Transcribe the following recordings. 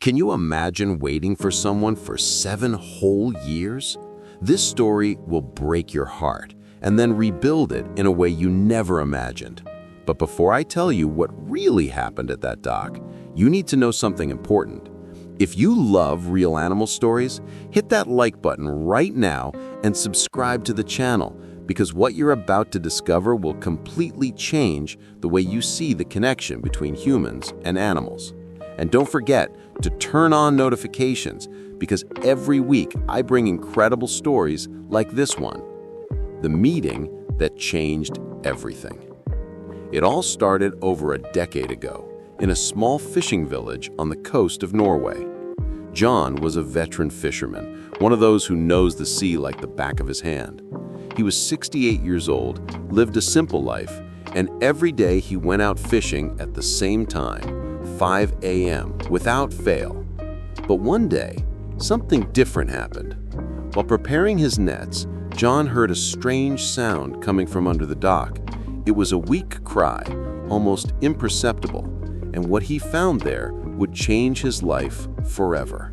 Can you imagine waiting for someone for 7 whole years? This story will break your heart and then rebuild it in a way you never imagined. But before I tell you what really happened at that dock, you need to know something important. If you love real animal stories, hit that like button right now and subscribe to the channel, because what you're about to discover will completely change the way you see the connection between humans and animals. And don't forget to turn on notifications, because every week I bring incredible stories like this one. The meeting that changed everything. It all started over a decade ago in a small fishing village on the coast of Norway. John was a veteran fisherman, one of those who knows the sea like the back of his hand. He was 68 years old, lived a simple life, and every day he went out fishing at the same time, 5 a.m., without fail. But one day, something different happened. While preparing his nets, John heard a strange sound coming from under the dock. It was a weak cry, almost imperceptible, and what he found there would change his life forever.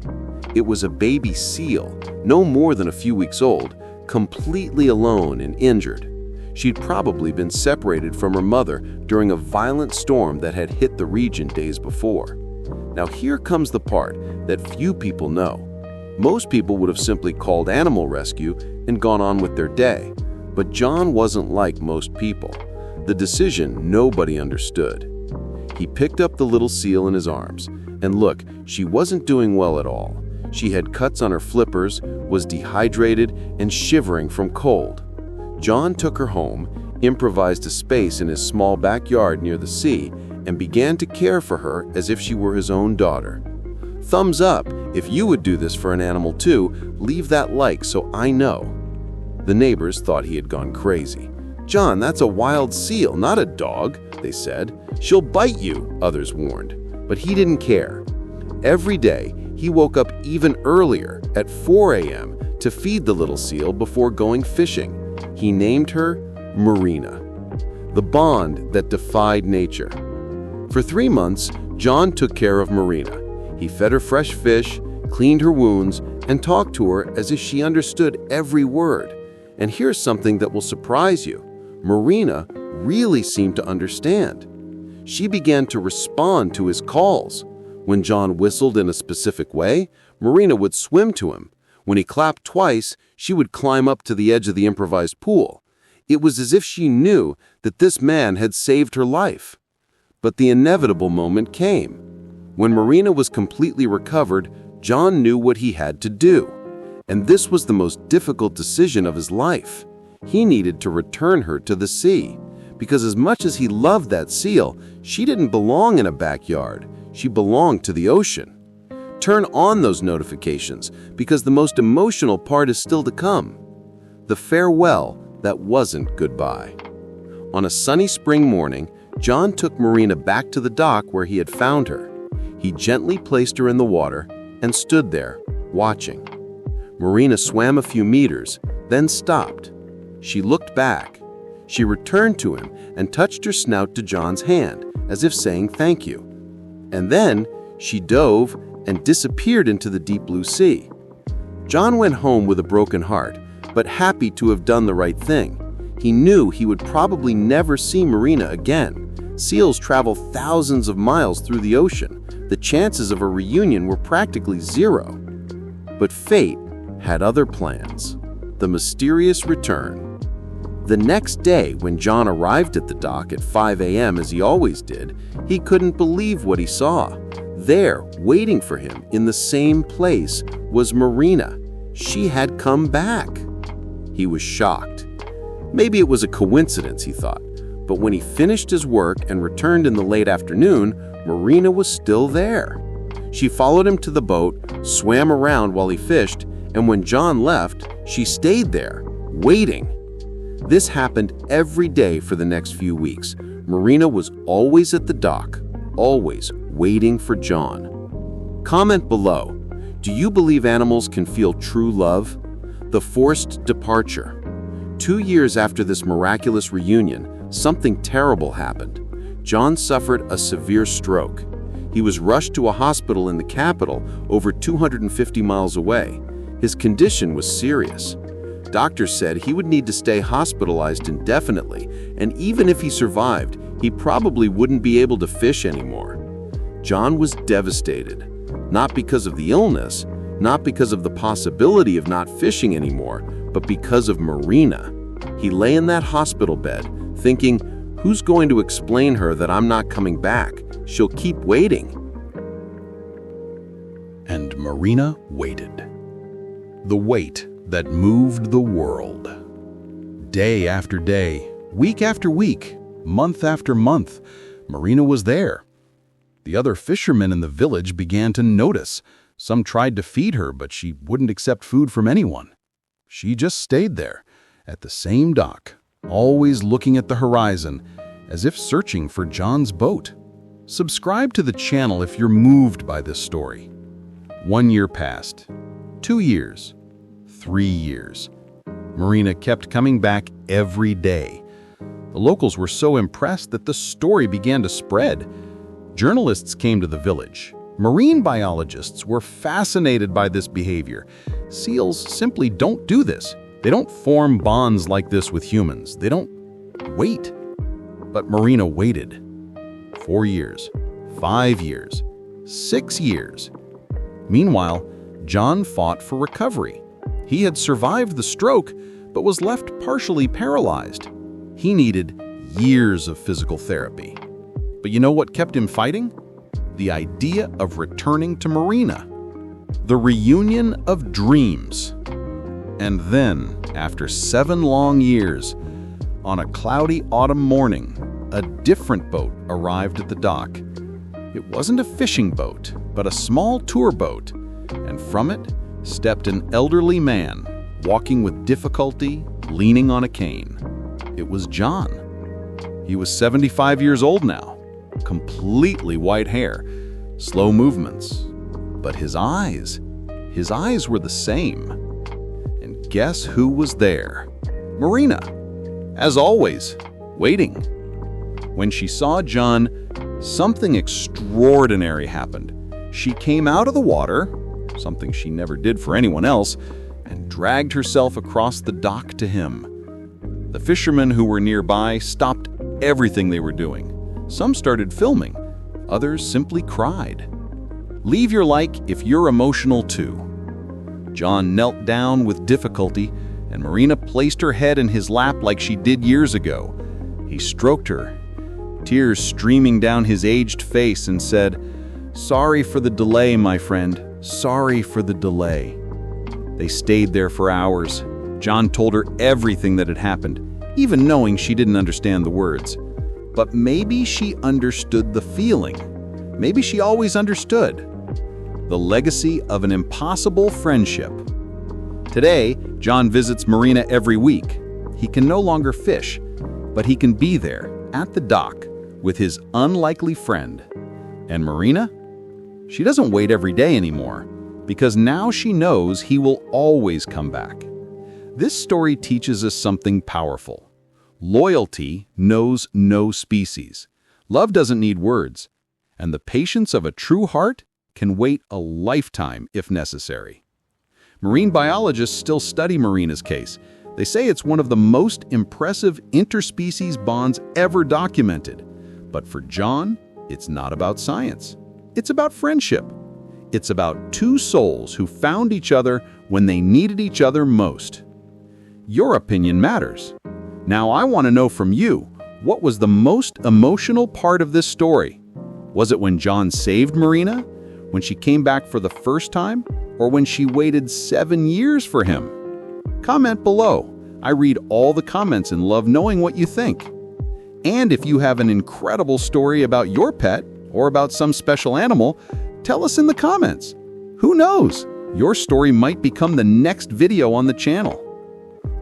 It was a baby seal, no more than a few weeks old, completely alone and injured. She'd probably been separated from her mother during a violent storm that had hit the region days before. Now here comes the part that few people know. Most people would have simply called animal rescue and gone on with their day. But John wasn't like most people. The decision nobody understood. He picked up the little seal in his arms, and look, she wasn't doing well at all. She had cuts on her flippers, was dehydrated, and shivering from cold. John took her home, improvised a space in his small backyard near the sea, and began to care for her as if she were his own daughter. Thumbs up if you would do this for an animal too. Leave that like so I know. The neighbors thought he had gone crazy. "John, that's a wild seal, not a dog," they said. "She'll bite you," others warned. But he didn't care. Every day, he woke up even earlier, at 4 a.m., to feed the little seal before going fishing. He named her Marina, the bond that defied nature. For 3 months, John took care of Marina. He fed her fresh fish, cleaned her wounds, and talked to her as if she understood every word. And here's something that will surprise you. Marina really seemed to understand. She began to respond to his calls. When John whistled in a specific way, Marina would swim to him. When he clapped twice, she would climb up to the edge of the improvised pool. It was as if she knew that this man had saved her life. But the inevitable moment came. When Marina was completely recovered, John knew what he had to do. And this was the most difficult decision of his life. He needed to return her to the sea. Because as much as he loved that seal, she didn't belong in a backyard. She belonged to the ocean. Turn on those notifications, because the most emotional part is still to come. The farewell that wasn't goodbye. On a sunny spring morning, John took Marina back to the dock where he had found her. He gently placed her in the water and stood there, watching. Marina swam a few meters, then stopped. She looked back. She returned to him and touched her snout to John's hand, as if saying thank you. And then she dove and disappeared into the deep blue sea. John went home with a broken heart, but happy to have done the right thing. He knew he would probably never see Marina again. Seals travel thousands of miles through the ocean. The chances of a reunion were practically zero. But fate had other plans. The mysterious return. The next day, when John arrived at the dock at 5 a.m. as he always did, he couldn't believe what he saw. There, waiting for him in the same place, was Marina. She had come back. He was shocked. Maybe it was a coincidence, he thought. But when he finished his work and returned in the late afternoon, Marina was still there. She followed him to the boat, swam around while he fished, and when John left, she stayed there, waiting. This happened every day for the next few weeks. Marina was always at the dock, always waiting for John. Comment below. Do you believe animals can feel true love? The forced departure. 2 years after this miraculous reunion, something terrible happened. John suffered a severe stroke. He was rushed to a hospital in the capital over 250 miles away. His condition was serious. Doctors said he would need to stay hospitalized indefinitely, and even if he survived, he probably wouldn't be able to fish anymore. John was devastated, not because of the illness, not because of the possibility of not fishing anymore, but because of Marina. He lay in that hospital bed, thinking, who's going to explain her that I'm not coming back? She'll keep waiting. And Marina waited. The wait that moved the world. Day after day, week after week, month after month, Marina was there. The other fishermen in the village began to notice. Some tried to feed her, but she wouldn't accept food from anyone. She just stayed there, at the same dock, always looking at the horizon, as if searching for John's boat. Subscribe to the channel if you're moved by this story. 1 year passed, 2 years, 3 years. Marina kept coming back every day. The locals were so impressed that the story began to spread. Journalists came to the village. Marine biologists were fascinated by this behavior. Seals simply don't do this. They don't form bonds like this with humans. They don't wait. But Marina waited. 4 years, 5 years, 6 years. Meanwhile, John fought for recovery. He had survived the stroke, but was left partially paralyzed. He needed years of physical therapy. But you know what kept him fighting? The idea of returning to Marina. The reunion of dreams. And then, after 7 long years, on a cloudy autumn morning, a different boat arrived at the dock. It wasn't a fishing boat, but a small tour boat, and from it stepped an elderly man, walking with difficulty, leaning on a cane. It was John. He was 75 years old now, completely white hair, slow movements. But his eyes were the same. And guess who was there? Marina, as always, waiting. When she saw John, something extraordinary happened. She came out of the water, something she never did for anyone else, and dragged herself across the dock to him. The fishermen who were nearby stopped everything they were doing. Some started filming, others simply cried. Leave your like if you're emotional too. John knelt down with difficulty, and Marina placed her head in his lap like she did years ago. He stroked her, tears streaming down his aged face, and said, "Sorry for the delay, my friend. Sorry for the delay." They stayed there for hours. John told her everything that had happened, even knowing she didn't understand the words. But maybe she understood the feeling. Maybe she always understood. The legacy of an impossible friendship. Today, John visits Marina every week. He can no longer fish, but he can be there at the dock with his unlikely friend. And Marina? She doesn't wait every day anymore, because now she knows he will always come back. This story teaches us something powerful. Loyalty knows no species. Love doesn't need words. And the patience of a true heart can wait a lifetime if necessary. Marine biologists still study Marina's case. They say it's one of the most impressive interspecies bonds ever documented. But for John, it's not about science. It's about friendship. It's about two souls who found each other when they needed each other most. Your opinion matters. Now I want to know from you, what was the most emotional part of this story? Was it when John saved Marina? When she came back for the first time? Or when she waited 7 years for him? Comment below. I read all the comments and love knowing what you think. And if you have an incredible story about your pet or about some special animal, tell us in the comments. Who knows? Your story might become the next video on the channel.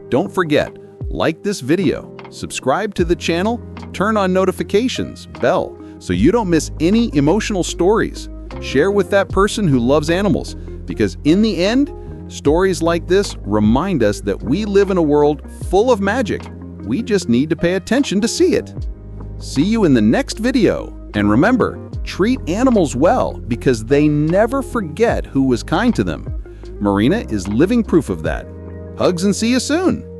Don't forget, like this video, subscribe to the channel, turn on notifications, bell, so you don't miss any emotional stories. Share with that person who loves animals, because in the end, stories like this remind us that we live in a world full of magic. We just need to pay attention to see it. See you in the next video, and remember, treat animals well because they never forget who was kind to them. Marina is living proof of that. Hugs and see you soon!